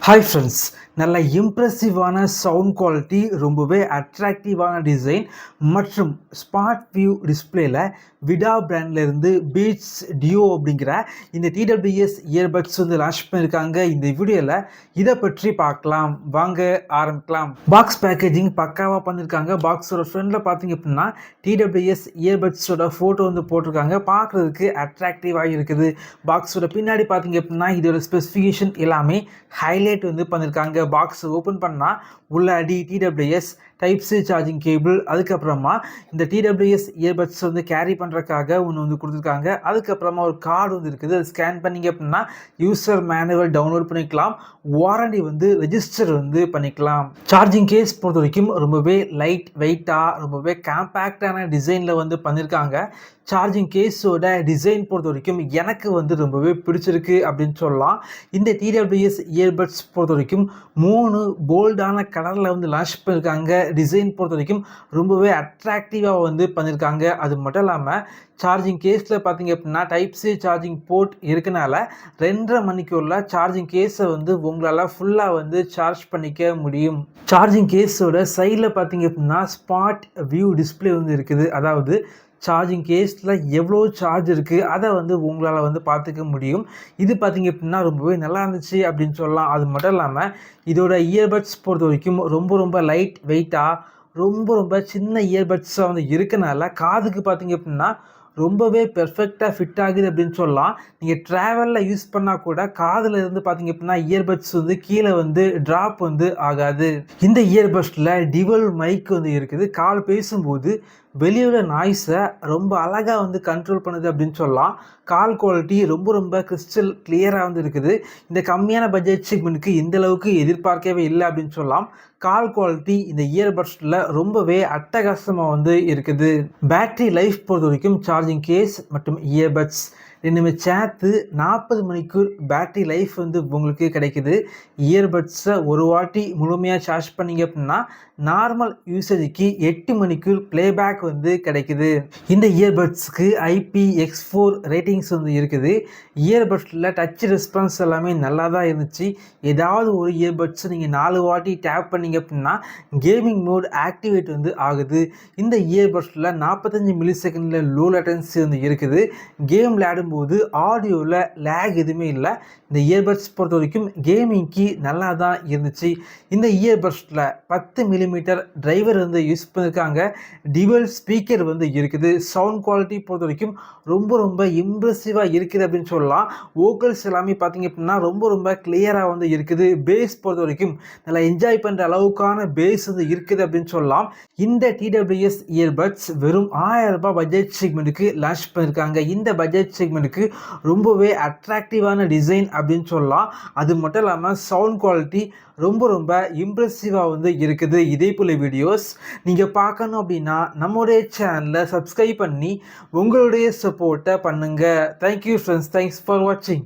Hi friends, நல்ல இம்ப்ரெசிவான sound quality, ரொம்பவே அட்ராக்டிவான design மற்றும் ஸ்மார்ட் வியூ டிஸ்பிளேல விடா பிராண்ட்லேருந்து பீட்ஸ் டியோ அப்படிங்கிற இந்த டிடபிள்யூஎஸ் இயர்பட்ஸ் லான்ச் பண்ணியிருக்காங்க. இந்த வீடியோவில் இதை பற்றி பார்க்கலாம். வாங்க ஆரம்பிக்கலாம். பாக்ஸ் பேக்கேஜிங் பக்காவாக பண்ணியிருக்காங்க. பாக்ஸோட ஃப்ரண்டில் பார்த்தீங்க அப்படின்னா டிடபிள்யூஎஸ் இயர்பட்ஸோட ஃபோட்டோ போட்டிருக்காங்க. பார்க்குறதுக்கு அட்ராக்டிவாக இருக்குது. பாக்ஸோட பின்னாடி பார்த்தீங்க அப்படின்னா இதோட ஸ்பெசிஃபிகேஷன் எல்லாமே ஹைலைட் பண்ணியிருக்காங்க. பாக்ஸ் ஓப்பன் பண்ணால் உள்ளாடி TWS type C charging cable, அதுக்கப்புறமா இந்த டிடபிள்யூஎஸ் இயர்பட்ஸ் கேரி பண்ணுறதுக்காக ஒன்று கொடுத்துருக்காங்க. அதுக்கப்புறமா ஒரு கார்டு இருக்குது. அது ஸ்கேன் பண்ணிங்க அப்படின்னா யூசர் மேனுவல் டவுன்லோட் பண்ணிக்கலாம். வாரண்டி ரெஜிஸ்டர் பண்ணிக்கலாம். சார்ஜிங் கேஸ் பொறுத்த வரைக்கும் ரொம்பவே லைட் வெயிட்டாக, ரொம்பவே காம்பேக்டான டிசைனில் பண்ணியிருக்காங்க. சார்ஜிங் கேஸோட டிசைன் பொறுத்த வரைக்கும் எனக்கு ரொம்பவே பிடிச்சிருக்கு அப்படின்னு சொல்லலாம். இந்த டிடபிள்யூஎஸ் இயர்பட்ஸ் பொறுத்த வரைக்கும் 3 போல்டான கலரில் லான்ச் பண்ணியிருக்காங்க. டிசைன் பொறுத்த வரைக்கும் ரொம்பவே அட்ராக்டிவாக பண்ணியிருக்காங்க. அது மட்டும் இல்லாமல் சார்ஜிங் கேஸில் பார்த்தீங்க அப்படின்னா டைப் சி சார்ஜிங் போர்ட் இருக்கனால 2.5 மணிக்கூரில் சார்ஜிங் கேஸை உங்களால் ஃபுல்லாக சார்ஜ் பண்ணிக்க முடியும். சார்ஜிங் கேஸோட சைடில் பார்த்தீங்க அப்படின்னா ஸ்மார்ட் வியூ டிஸ்பிளே இருக்குது. அதாவது சார்ஜிங் கேஸில் எவ்வளோ சார்ஜ் இருக்குது அதை உங்களால் பார்த்துக்க முடியும். இது பார்த்திங்க அப்படின்னா ரொம்பவே நல்லா இருந்துச்சு அப்படின்னு சொல்லலாம். அது மட்டும் இல்லாமல் இதோட இயர்பட்ஸ் பொறுத்த வரைக்கும் ரொம்ப லைட் வெயிட்டாக, ரொம்ப சின்ன இயர்பட்ஸாக இருக்கனால காதுக்கு பார்த்திங்க அப்படின்னா ரொம்பவே பெர்ஃபெக்டாக ஃபிட் ஆகுது அப்படின்னு சொல்லலாம். நீங்கள் ட்ராவலில் யூஸ் பண்ணால் கூட காதில் பார்த்திங்க அப்படின்னா இயர்பட்ஸ் கீழே ட்ராப் ஆகாது. இந்த இயர்பட்ஸில் டிவல் மைக் இருக்குது. கால் பேசும்போது வெளியோட நாய்ஸை ரொம்ப அழகாக கண்ட்ரோல் பண்ணுது அப்படின்னு சொல்லலாம். கால் குவாலிட்டி ரொம்ப கிறிஸ்டல் கிளியராக இருக்குது. இந்த கம்மியான பட்ஜெட் செக்மெண்ட்டுக்கு இந்த அளவுக்கு எதிர்பார்க்கவே இல்லை அப்படின்னு சொல்லலாம். கால் குவாலிட்டி இந்த இயர்பட்ஸில் ரொம்பவே அட்டகாசமாக இருக்குது. பேட்டரி லைஃப் பொறுத்த வரைக்கும் சார்ஜிங் கேஸ் மற்றும் இயர்பட்ஸ் ரெண்டுமே சேர்த்து 40 மணிக்கூர் பேட்டரி லைஃப் உங்களுக்கு கிடைக்குது. இயர்பட்ஸை ஒரு வாட்டி முழுமையாக சார்ஜ் பண்ணிங்க அப்படின்னா நார்மல் யூசேஜுக்கு 8 மணிக்கூர் ப்ளேபேக் கிடைக்குது. இந்த இயர்பட்ஸுக்கு IPX4 ரேட்டிங்ஸ் இருக்குது. இயர்பட்ஸில் டச் ரெஸ்பான்ஸ் எல்லாமே நல்லா தான் இருந்துச்சு. ஏதாவது ஒரு இயர்பட்ஸ் நீங்கள் 4 வாட்டி டேப் பண்ணிங்க அப்படின்னா கேமிங் மோட் ஆக்டிவேட் ஆகுது. இந்த இயர்பட்ஸில் 45 மில்லி செகண்டில் லோ லேட்டன்சி இருக்குது. கேம் விளையாடும் போது ஆடியோவில் லேக் எதுவுமே இல்லை. இந்த இயர்பட்ஸ் பொறுத்த வரைக்கும் கேமிங்க்கு நல்லா தான் இருந்துச்சு. இந்த இயர்பட்ஸில் 10 மில்லிமீட்டர் டிரைவர் யூஸ் பண்ணியிருக்காங்க. டிவல் ஸ்பீக்கர் இருக்குது. சவுண்ட் குவாலிட்டி பொறுத்த வரைக்கும் ரொம்ப இம்ப்ரெசிவாக இருக்குது அப்படின்னு சொல்லலாம். வோக்கல்ஸ் எல்லாமே பார்த்தீங்க அப்படின்னா ரொம்ப கிளியராக இருக்குது. பேஸ் பொறுத்த வரைக்கும் நல்லா என்ஜாய் பண்ணுற அளவுக்கான பேஸ் இருக்குது அப்படின்னு சொல்லலாம். இந்த டிடபிள்யூஎஸ் இயர்பட்ஸ் வெறும் 1000 ரூபாய் பட்ஜெட் செக்மெண்ட்டுக்கு லான்ச் பண்ணியிருக்காங்க. இந்த பட்ஜெட் செக்மெண்ட்டுக்கு ரொம்பவே அட்ராக்டிவான டிசைன் அப்படின்னு சொல்லலாம். அது மட்டும் இல்லாமல் சவுண்ட் குவாலிட்டி ரொம்ப இம்ப்ரெசிவாக இருக்குது. இதே போல் வீடியோஸ் நீங்கள் பார்க்கணும் அப்படின்னா நம்முடைய சேனலை சப்ஸ்கிரைப் பண்ணி உங்களுடைய சப்போர்ட்டை பண்ணுங்கள். Thank you friends. தேங்க்ஸ் ஃபார் வாட்சிங்.